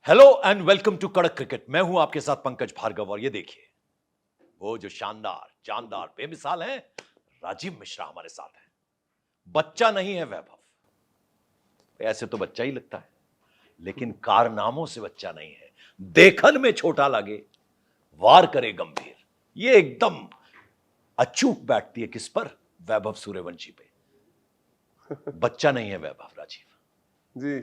Hello and welcome to कड़क cricket. मैं हूं आपके साथ पंकज भार्गव और ये देखिए वो जो शानदार जानदार बेमिसाल हैं, राजीव मिश्रा हमारे साथ हैं। बच्चा नहीं है वैभव, ऐसे तो बच्चा ही लगता है लेकिन कारनामों से बच्चा नहीं है। देखन में छोटा लगे, वार करे गंभीर। ये एकदम अचूक बैठती है किस पर? वैभव सूर्यवंशी पे। बच्चा नहीं है वैभव राजीव। जी,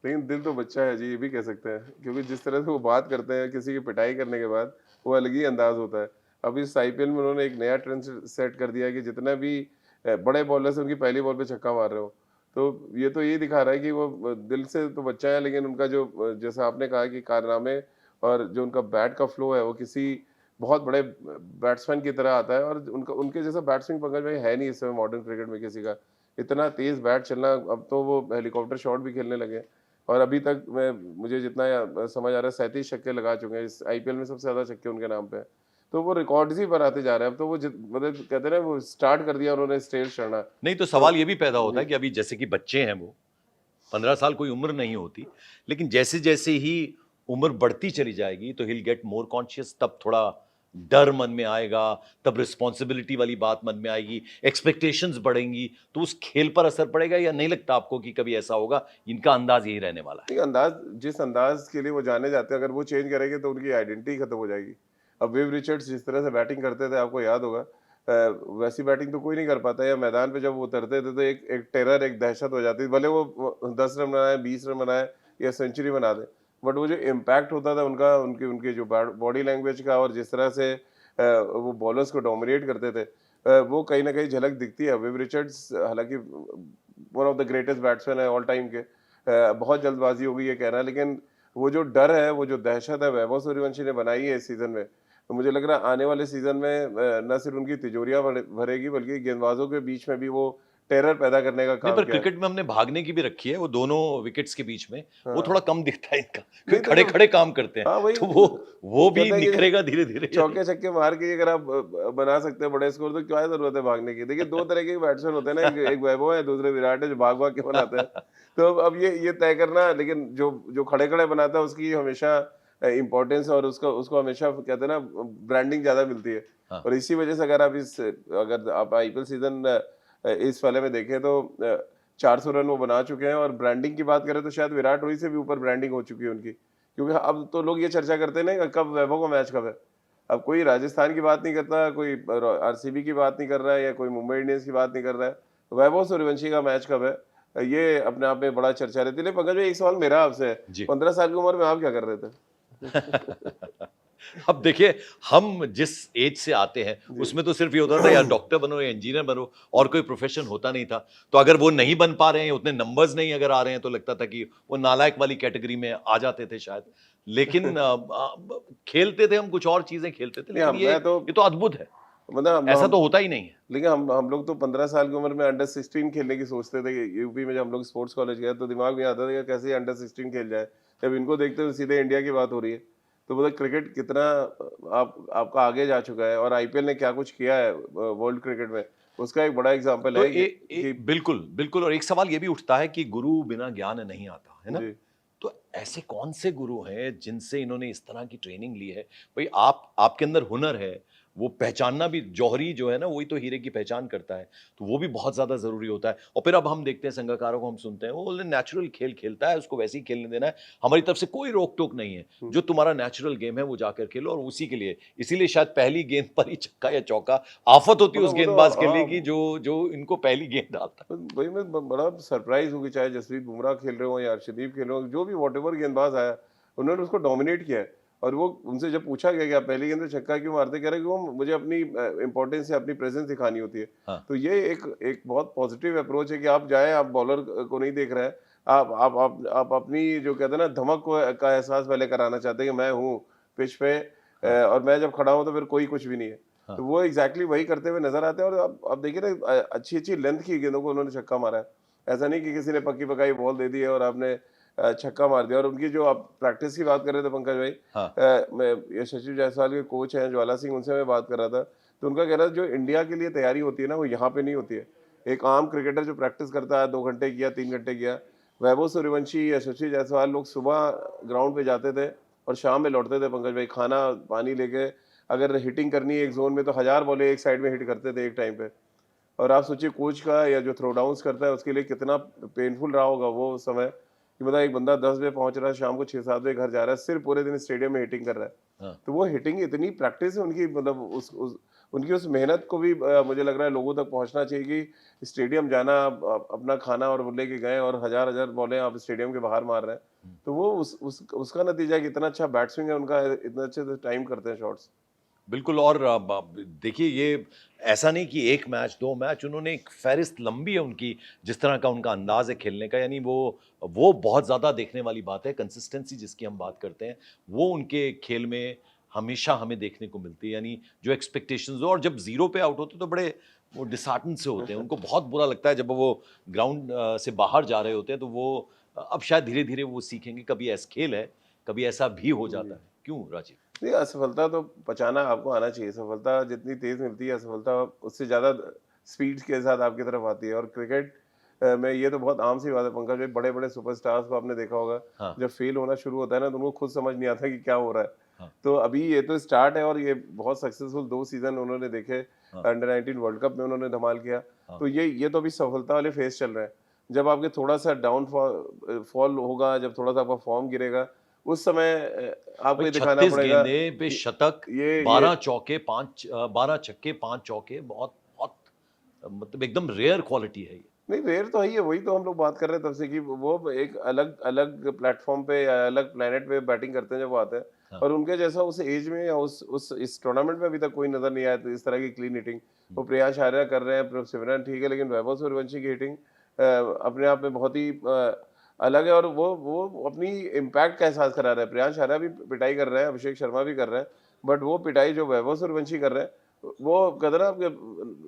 लेकिन दिल तो बच्चा है जी, ये भी कह सकते हैं क्योंकि जिस तरह से वो बात करते हैं किसी की पिटाई करने के बाद, वो अलग ही अंदाज होता है। अब इस आईपीएल में उन्होंने एक नया ट्रेंड सेट कर दिया है कि जितना भी बड़े बॉलर्स हैं उनकी पहली बॉल पे छक्का मार रहे हो। तो ये दिखा रहा है कि वो दिल से तो बच्चा है, लेकिन उनका जो जैसा आपने कहा कि कारनामे और जो उनका बैट का फ्लो है वो किसी बहुत बड़े बैट्समैन की तरह आता है। और उनका उनके जैसा बैट्समैन पंकज भाई है नहीं इस समय मॉडर्न क्रिकेट में किसी का। इतना तेज बैट चलना, अब तो वो हेलीकॉप्टर शॉट भी खेलने लगे हैं। और अभी तक मुझे जितना समझ आ रहा है 37 छक्के लगा चुके हैं। इस आईपीएल में सबसे ज्यादा छक्के उनके नाम पे हैं। तो वो रिकॉर्ड्स ही बनाते जा रहे हैं। अब तो वो मतलब कहते हैं ना, वो स्टार्ट कर दिया उन्होंने स्टेज चढ़ना। नहीं तो तो सवाल ये भी पैदा होता है जी कि अभी जैसे कि बच्चे हैं, वो 15 साल कोई उम्र नहीं होती, लेकिन जैसे जैसे ही उम्र बढ़ती चली जाएगी तो हिल गेट मोर कॉन्शियस। तब थोड़ा डर मन में आएगा, तब रिस्पॉन्सिबिलिटी वाली बात मन में आएगी, एक्सपेक्टेशंस बढ़ेंगी, तो उस खेल पर असर पड़ेगा। या नहीं लगता आपको कि कभी ऐसा होगा? इनका अंदाज यही रहने वाला है। नहीं, अंदाज जिस अंदाज के लिए वो जाने जाते हैं, अगर वो चेंज करेंगे तो उनकी आइडेंटिटी खत्म हो जाएगी। अब विव रिचर्ड्स जिस तरह से बैटिंग करते थे, आपको याद होगा, वैसी बैटिंग तो कोई नहीं कर पाता। या मैदान पे जब वो उतरते थे तो एक एक टेरर, एक दहशत हो जाती थी। भले वो 10 रन बनाए, 20 रन बनाए या सेंचुरी बना दे, बट वो जो इम्पैक्ट होता था उनका, उनकी उनकी जो बॉडी लैंग्वेज का और जिस तरह से वो बॉलर्स को डोमिनेट करते थे, वो कहीं ना कहीं झलक दिखती है। विव रिचर्ड्स हालांकि one of the greatest batsman है ऑल टाइम के। बहुत जल्दबाजी हो गई ये कहना, लेकिन वो जो डर है, वो जो दहशत है वैभव सूर्यवंशी ने बनाई है इस सीजन में, तो मुझे लग रहा है आने वाले सीजन में न सिर्फ उनकी तिजोरियां भरेगी, बल्कि गेंदबाजों के बीच में भी वो टेरर पैदा करने का नहीं, काम पर किया है। क्रिकेट में हमने भागने की भी रखी है, वो दोनों विकेट्स के बीच में वो हाँ, थोड़ा कम दिखता है इनका, नहीं क्योंकि तो खड़े जब, खड़े काम करते हैं। हाँ वही तो वो भी कहते हैं निखरेगा धीरे कि धीरे। चौके छक्के मार के अगर आप बना सकते हैं बड़े स्कोर, तो क्या जरूरत है भागने की। देखिए, दो तरह के बैट्समैन होते हैं ना, एक एक वैभव है, दूसरे विराट है, जो भाग भाग के बनाते हैं। तो अब ये तय करना, लेकिन जो जो खड़े खड़े बनाता है उसकी हमेशा इंपॉर्टेंस, और उसका उसको हमेशा कहते हैं ना, ब्रांडिंग ज्यादा मिलती है। हाँ, और इसी वजह से अगर आप आईपीएल सीजन इस वाले में देखें तो 400 रन वो बना चुके हैं। और ब्रांडिंग की बात करें तो शायद विराट कोहली से भी ऊपर ब्रांडिंग हो चुकी है उनकी। क्योंकि अब तो लोग ये चर्चा करते हैं ना, कब वैभव का मैच कब है। अब कोई राजस्थान की बात नहीं करता, कोई आरसीबी की बात नहीं कर रहा है, या कोई मुंबई इंडियंस की बात नहीं कर रहा है। वैभव सूर्यवंशी का मैच कब है, ये अपने आप में बड़ा चर्चा रहती है। लेकिन पंकज भाई, एक सवाल मेरा आपसे है, जी। 15 साल की उम्र में आप क्या कर रहे थे? अब देखिए, हम जिस एज से आते हैं जी। उसमें तो सिर्फ ये होता था यार डॉक्टर बनो या इंजीनियर बनो, और कोई प्रोफेशन होता नहीं था। तो अगर वो नहीं बन पा रहे हैं, उतने नंबर्स नहीं अगर आ रहे हैं, तो लगता था कि वो नालायक वाली कैटेगरी में आ जाते थे शायद। लेकिन खेलते थे हम, कुछ और चीजें खेलते थे, नहीं, लेकिन ये मैं तो ये तो अद्भुत है। मतलब ऐसा तो होता ही नहीं है। लेकिन हम लोग तो 15 साल की उम्र में अंडर 16 खेलने की सोचते थे। यूपी में जब हम लोग स्पोर्ट्स कॉलेज गए तो दिमाग में आता था कि कैसे अंडर 16 खेल जाए। जब इनको देखते तो सीधे इंडिया की बात हो रही है। तो मतलब क्रिकेट कितना आपका आगे जा चुका है, और आईपीएल ने क्या कुछ किया है वर्ल्ड क्रिकेट में, उसका एक बड़ा एग्जाम्पल तो है कि बिल्कुल बिल्कुल। और एक सवाल ये भी उठता है कि गुरु बिना ज्ञान नहीं आता, है ना? जी तो ऐसे कौन से गुरु हैं जिनसे इन्होंने इस तरह की ट्रेनिंग ली है? भाई, आपके अंदर हुनर है, वो पहचानना भी, जौहरी जो है ना, वही तो हीरे की पहचान करता है। तो वो भी बहुत ज्यादा जरूरी होता है। और फिर अब हम देखते हैं संगकारों को, हम सुनते हैं वो बोलते नेचुरल खेल खेलता है, उसको वैसे ही खेलने देना है, हमारी तरफ से कोई रोक टोक नहीं है। हम्म। जो तुम्हारा नेचुरल गेम है वो जाकर खेलो, और उसी के लिए, इसीलिए शायद पहली गेंद पर ही छक्का या चौका आफत होती है मतलब उस वो तो गेंदबाज के लिए, हाँ, कि जो जो इनको पहली गेंद डालता वही मैं बड़ा सरप्राइज हूँ कि चाहे जसप्रीत बुमराह खेल रहे हो या अर्शदीप खेल रहे हो, जो भी वॉट एवर गेंदबाज आया, उन्होंने उसको डोमिनेट किया है। और वो उनसे जब पूछा गया कि आप पहली गेंद पे छक्का क्यों मारते, कह रहे कि वो मुझे अपनी इंपॉर्टेंस या अपनी प्रेजेंस दिखानी होती है। है। हाँ, तो ये एक एक बहुत पॉजिटिव अप्रोच है कि आप जाए, आप बॉलर को नहीं देख रहे हैं, आप अपनी जो कहते हैं ना धमक को का एहसास पहले कराना चाहते हैं कि मैं हूँ पिच पे, हाँ, और मैं जब खड़ा हूँ तो फिर कोई कुछ भी नहीं है। हाँ। तो वो एग्जैक्टली वही करते हुए नजर आते हैं। और अब देखिए ना, अच्छी अच्छी लेंथ की गेंदों को उन्होंने छक्का मारा है। ऐसा नहीं कि किसी ने पक्की पकाई बॉल दे दी है और आपने छक्का मार दिया। और उनकी जो आप प्रैक्टिस की बात कर रहे थे पंकज भाई, हाँ, मैं यशस्वी जायसवाल के कोच हैं ज्वाला सिंह, उनसे मैं बात कर रहा था। तो उनका कह रहा था जो इंडिया के लिए तैयारी होती है ना, वो यहाँ पे नहीं होती है। एक आम क्रिकेटर जो प्रैक्टिस करता है 2 घंटे किया, 3 घंटे किया, वैभव सूर्यवंशी, यशस्वी जायसवाल लोग सुबह ग्राउंड पे जाते थे और शाम में लौटते थे पंकज भाई, खाना पानी लेके। अगर हिटिंग करनी है एक जोन में तो 1000 बॉलें एक साइड में हिट करते थे एक टाइम पे। और आप सोचिए कोच का या जो थ्रो डाउन्स करता है उसके लिए कितना पेनफुल रहा होगा वो समय, कि मतलब एक बंदा 10 बजे पहुंच रहा है, शाम को 6-7 बजे घर जा रहा है, सिर्फ पूरे दिन स्टेडियम में हिटिंग कर रहा है। हाँ। तो वो हिटिंग इतनी प्रैक्टिस है उनकी, मतलब उस उनकी उस मेहनत को भी मुझे लग रहा है लोगों तक पहुंचना चाहिए कि स्टेडियम जाना, आप अपना खाना और वो लेके गए और हजार हजार बॉलें आप स्टेडियम के बाहर मार रहे हैं, तो वो उसका नतीजा है कि इतना अच्छा बैट्समैन है उनका, इतना अच्छे से टाइम करते हैं शॉट्स। बिल्कुल। और देखिए ये ऐसा नहीं कि एक मैच, 2 मैच, उन्होंने एक फ़हरिस्त लंबी है उनकी, जिस तरह का उनका अंदाज़ है खेलने का, यानी वो बहुत ज़्यादा देखने वाली बात है। कंसिस्टेंसी जिसकी हम बात करते हैं, वो उनके खेल में हमेशा हमें देखने को मिलती है। यानी जो एक्सपेक्टेशंस हो, और जब ज़ीरो पे आउट होते हैं तो बड़े वो डिसहार्टन से होते हैं। उनको बहुत बुरा लगता है जब वो ग्राउंड से बाहर जा रहे होते हैं, तो वो अब शायद धीरे-धीरे वो सीखेंगे, कभी ऐसा खेल है, कभी ऐसा भी हो जाता है। क्यों राजीव? नहीं, असफलता तो पचाना आपको आना चाहिए। सफलता जितनी तेज मिलती है, असफलता उससे ज्यादा स्पीड के साथ आपकी तरफ आती है। और क्रिकेट में ये तो बहुत आम सी बात है पंकज भाई, बड़े बड़े सुपरस्टार्स को आपने देखा होगा, हाँ, जब फेल होना शुरू होता है ना तो उनको खुद समझ नहीं आता कि क्या हो रहा है। हाँ, तो अभी ये तो स्टार्ट है और ये बहुत सक्सेसफुल 2 सीजन उन्होंने देखे। हाँ, अंडर 19 वर्ल्ड कप में उन्होंने धमाल किया। हाँ। तो ये तो अभी सफलता वाले फेज चल रहे हैं। जब आपके थोड़ा सा डाउनफॉल फॉल होगा, जब थोड़ा सा आपका फॉर्म गिरेगा, उस समय आपको भाई ये दिखाना 36 पड़ेगा गेंदें पे कि शतक, ये 12 चौके, 12 छक्के, 5 चौके, बहुत बहुत मतलब एकदम रेयर क्वालिटी है ये। नहीं, रेयर तो है ही है, वही तो हम लोग बात कर रहे हैं तब से कि वो एक अलग अलग प्लेटफॉर्म पे या अलग प्लेनेट पे बैटिंग करते हैं जब वो आते हैं। हाँ, और उनके जैसा उस एज में या उस इस टूर्नामेंट में अभी तक कोई नजर नहीं आया तो इस तरह की क्लीन हिटिंग। वो प्रियांश आर्या कर रहे हैं, प्रभ सिमरन ठीक है, लेकिन वैभव सूर्यवंशी की हिटिंग अपने आप में बहुत ही अलग है। और वो अपनी इम्पैक्ट का एहसास करा रहे हैं। प्रियांश आर्या भी पिटाई कर रहे हैं, अभिषेक शर्मा भी कर रहे हैं, बट वो पिटाई जो वैभव सूर्यवंशी कर रहे हैं, वो कहते हैं ना आपके,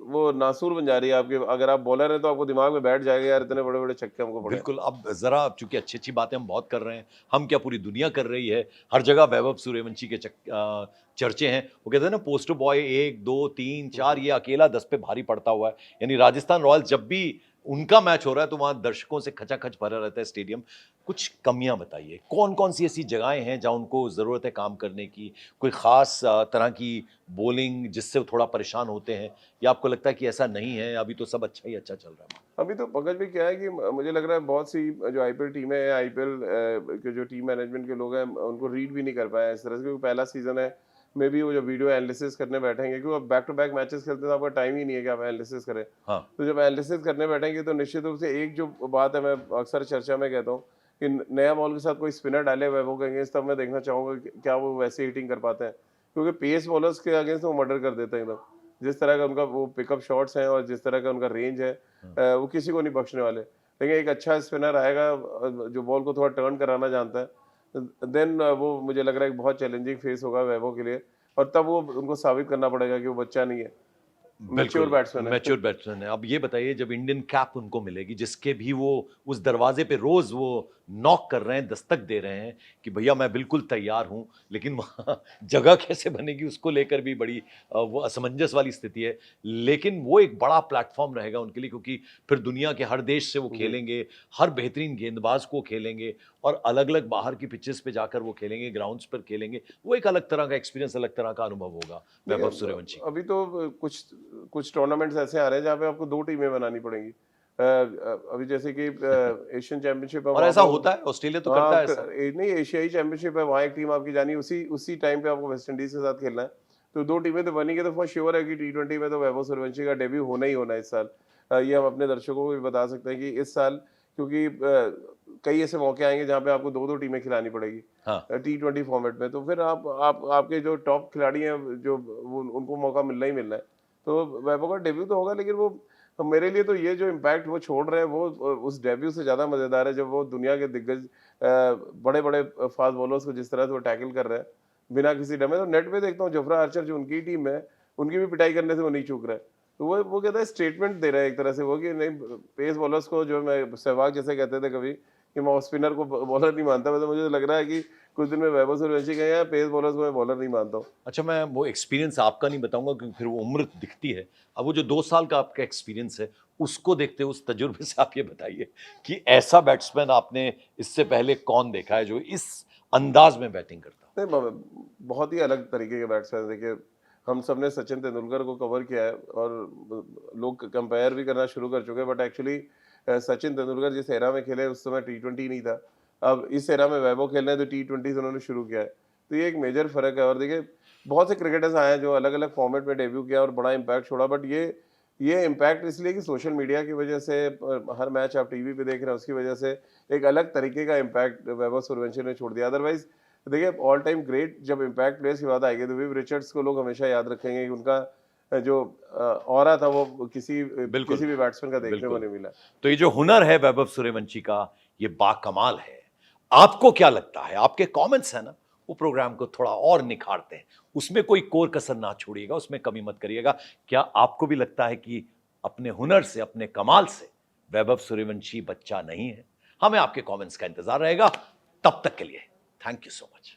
वो नासूर बन जा रही है आपके। अगर आप बॉलर हैं तो आपको दिमाग में बैठ जाएगा यार, इतने बड़े बड़े छक्के हमको पड़े। बिल्कुल। अब ज़रा चूँकि अच्छी-अच्छी बातें हम बहुत कर रहे हैं, हम क्या पूरी दुनिया कर रही है, हर जगह वैभव सूर्यवंशी के चर्चे हैं। वो कहते हैं ना, पोस्टर बॉय 1, 2, 3, 4, ये अकेला 10 पे भारी पड़ता हुआ है। यानी राजस्थान रॉयल्स जब भी उनका मैच हो रहा है तो वहाँ दर्शकों से खचाखच भरा रहता है स्टेडियम। कुछ कमियाँ बताइए, कौन-कौन सी ऐसी जगहें हैं जहाँ उनको ज़रूरत है काम करने की? कोई ख़ास तरह की बॉलिंग जिससे वो थोड़ा परेशान होते हैं, या आपको लगता है कि ऐसा नहीं है, अभी तो सब अच्छा ही अच्छा चल रहा है? अभी तो पंकज भी क्या है कि मुझे लग रहा है बहुत सी जो आईपीएल टीमें हैं, आईपीएल के जो टीम मैनेजमेंट के लोग हैं उनको रीड भी नहीं कर पाए इस तरह से, क्योंकि पहला सीजन है। मे बी वो जो वीडियो एनालिसिस करने बैठेंगे, क्योंकि अब बैक टू बैक मैचेस खेलते हैं तो आपका टाइम ही नहीं है कि आप एनालिसिस करें। हाँ, तो जब एनालिसिस करने बैठेंगे तो निश्चित रूप से एक जो बात है, मैं अक्सर चर्चा में कहता हूँ कि नया बॉल के साथ कोई स्पिनर डाले वैभव के अगेंस्ट, तब मैं देखना चाहूंगा कि क्या वो वैसे हिटिंग कर पाते हैं। क्योंकि पेस बॉलर्स के अगेंस्ट वो मर्डर कर देते हैं एकदम। जिस तरह का उनका वो पिकअप शॉट्स हैं और जिस तरह का उनका रेंज है, वो किसी को नहीं बख्शने वाले। लेकिन एक अच्छा स्पिनर आएगा जो बॉल को थोड़ा टर्न कराना जानता है, देन वो मुझे लग रहा है कि बहुत चैलेंजिंग फेस होगा वैभव के लिए। और तब वो उनको साबित करना पड़ेगा कि वो बच्चा नहीं है, मैच्योर बिल्कुल, बैट्समैन है। मैच्योर बैट्समैन है। अब ये बताइए, जब इंडियन कैप उनको मिलेगी, जिसके भी वो उस दरवाज़े पे रोज़ वो नॉक कर रहे हैं, दस्तक दे रहे हैं कि भैया मैं बिल्कुल तैयार हूँ, लेकिन वहाँ जगह कैसे बनेगी उसको लेकर भी बड़ी वो असमंजस वाली स्थिति है। लेकिन वो एक बड़ा प्लेटफ़ॉर्म रहेगा उनके लिए, क्योंकि फिर दुनिया के हर देश से वो जी। खेलेंगे, हर बेहतरीन गेंदबाज़ को खेलेंगे और अलग-अलग बाहर की पिचेज़ पे जाकर वो खेलेंगे, ग्राउंड्स पर खेलेंगे। वो एक अलग तरह का एक्सपीरियंस, अलग तरह का अनुभव होगा नहीं, वैभव सूर्यवंशी का। अभी तो कुछ कुछ टूर्नामेंट्स ऐसे आ रहे हैं जहाँ पे आपको 2 टीमें बनानी पड़ेंगी। अभी जैसे कि एशियन चैंपियनशिप है, और वहाँ ऐसा पे होता है, ऑस्ट्रेलिया तो हाँ, करता है ऐसा। नहीं, एशियाई चैंपियनशिप है, वहाँ एक टीम आपकी जानी, उसी उसी टाइम पे आपको वेस्ट इंडीज के साथ खेलना है। तो 2 टीमें तो बनेंगी, तो फॉर श्योर है कि टी20 में तो वैभव सूर्यवंशी का डेब्यू होना ही होना है इस साल। ये हम अपने दर्शकों को भी बता सकते हैं कि इस साल, क्योंकि कई ऐसे मौके आएंगे जहाँ पे आपको 2-2 टीमें खिलानी पड़ेगी हाँ, टी20 फॉर्मेट में। तो फिर आप आपके जो टॉप खिलाड़ी हैं, जो उनको मौका मिलना ही मिलना है। तो वैभव का डेब्यू तो होगा, लेकिन वो मेरे लिए तो ये जो इम्पैक्ट वो छोड़ रहे हैं वो उस डेब्यू से ज़्यादा मज़ेदार है, जब वो दुनिया के दिग्गज बड़े बड़े फास्ट बॉलर्स को जिस तरह से वो टैकल कर रहे हैं बिना किसी डर में। तो नेट पे देखता हूँ जोफ्रा आर्चर जो उनकी टीम है, उनकी भी पिटाई करने से वो नहीं चूक रहा है। तो वो कहता है, स्टेटमेंट दे रहा है एक तरह से वो कि नहीं, पेस बॉलर्स को जो मैं सहवाग जैसे कहते थे कभी, कि मैं ऑफ स्पिनर को बॉलर नहीं मानता। मतलब मुझे लग रहा है कि कुछ दिन में वैभव सूर्यवंशी कहें या पेस बॉलर्स को मैं बॉलर नहीं मानता हूँ। अच्छा, मैं वो एक्सपीरियंस आपका नहीं बताऊंगा क्योंकि फिर वो उम्र दिखती है। अब वो जो 2 साल का आपका एक्सपीरियंस है, उसको देखते हुए, उस तजुर्बे से आप ये बताइए कि ऐसा बैट्समैन आपने इससे पहले कौन देखा है जो इस अंदाज में बैटिंग करता हो? नहीं, बहुत ही अलग तरीके के बैट्समैन। देखिए, हम सबने सचिन तेंदुलकर को कवर किया है और लोग कंपेयर भी करना शुरू कर चुके हैं, बट एक्चुअली सचिन तेंदुलकर जिस एरा में खेले उस समय टी20 नहीं था। अब इस एरा में वैभव खेल रहे हैं तो टी20 से उन्होंने शुरू किया है, तो ये एक मेजर फर्क है। और देखिए, बहुत से क्रिकेटर्स आए हैं जो अलग अलग फॉर्मेट में डेब्यू किया और बड़ा इम्पैक्ट छोड़ा, बट ये इम्पैक्ट इसलिए कि सोशल मीडिया की वजह से हर मैच आप टीवी पे देख रहे हैं, उसकी वजह से एक अलग तरीके का इम्पैक्ट वैभव सूर्यवंशी ने छोड़ दिया। अदरवाइज देखिए, ऑल टाइम ग्रेट जब इम्पैक्ट प्लेयर्स की बात आएगी तो विव रिचर्ड्स को लोग हमेशा याद रखेंगे कि उनका जो ऑरा था वो किसी बिल्कुल, भी बैट्समैन का देखने को बिल्कुल। नहीं मिला। तो ये जो हुनर है वैभव सूर्यवंशी का, ये बाकमाल है। आपको क्या लगता है? आपके कमेंट्स हैं ना, वो प्रोग्राम को थोड़ा और निखारते हैं। उसमें कोई कोर कसर ना छोड़िएगा, उसमें कमी मत करिएगा। क्या आपको भी लगता है कि अपने हुनर से, अपने कमाल से वैभव सूर्यवंशी बच्चा नहीं है? हमें आपके कमेंट्स का इंतजार रहेगा। तब तक के लिए थैंक यू सो मच।